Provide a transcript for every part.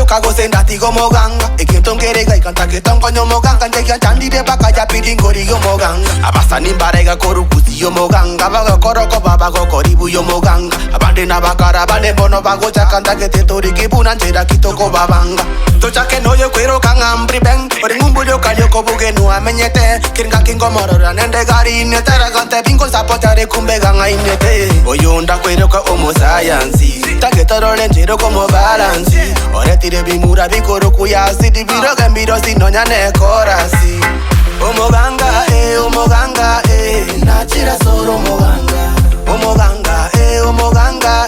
kago sendati go moganga. Ekinton kerega ikanta keton konyo moganga. Ndekia chandi de baka ya piringori yo moganga. Abasani mbarega korukusi yo moganga. Baga koroko baba go koribu yo moganga. Abande na bakara bande bono bago chakanda kete tori kibuna nchera kitoko babanga. Tocha ke no yo kwero kangambri beng. Ori ngumbu yo kalyo kobuge nuwa menyete. Kiringa kingo morora nende gari netera gante bingo sapotare kumbe ganga inete. Oyonda kwero ka homo science. Take torole nchero como balance. Ore tire bimura bikoro kuyasi. Dibiro gembiro sinonya ne korasi. Omoganga nachira soro moganga. Omoganga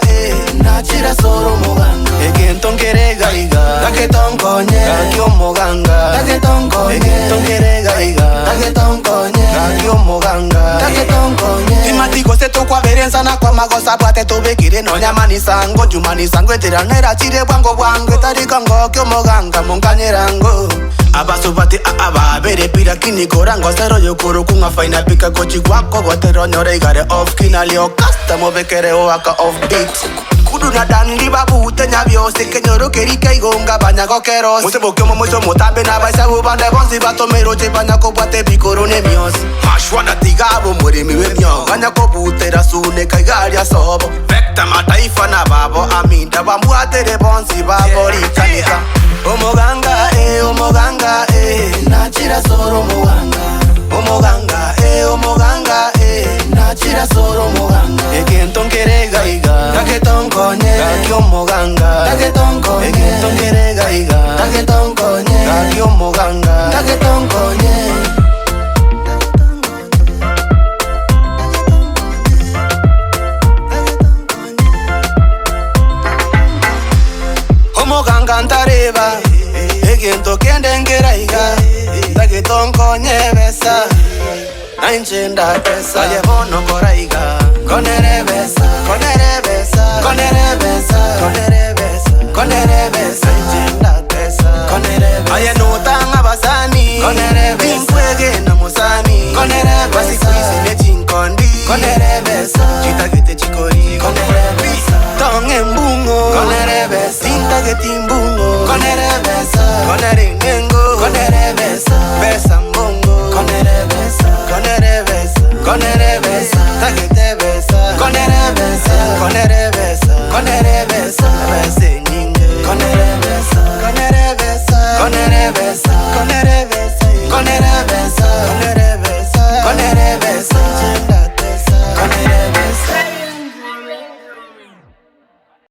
nachira soro moganga. Ekenton kerega iga taketon konye kakyo moganga. Taketon konye ekenton kerega iga taketon konye kakyo moganga. Taketon konye timatiko seto kwa berenza na kwa magosa bwate tobekire no nyamani sango jumani sango etera nera chire bwango bwango tarika ngokyo moganga monkanyerango. Abasubati ababere pira kini korango sero yokoro kunga faina pika kochi kwako gotero nyore igare off kina leo custom bekere waka off beat. Kudu na dandi babu tenya biose kenyoro kerika igonga banyago keros. Mose bokyo momo motambe na baisa ubande bonsi batomero che banyako bwate bikoro ne mios. Mashwana tigabo muri miwe myo banyako butera sune kaigari asobo. Vekta mataifa na babo aminda bambuatere bonsi babo rikanika. Omoganga nachira soro moganga. Omoganga nachira soro moganga. Ekenton kerega iga taketon konye kakyo moganga. Taketon konye ekenton kerega iga taketon konye kakyo moganga. Taketon konye Omoganga ntareba Egento kendengera iga taketon konye besa Nainchenda pesa Aye bono kora iga konere besa Nainchenda pesa Aye notanga basani Binkwege na musani Basikuisi ne chinkondi Chitagete chikori Tonge mbungo Tinta geti mbungo Konere nengo Besa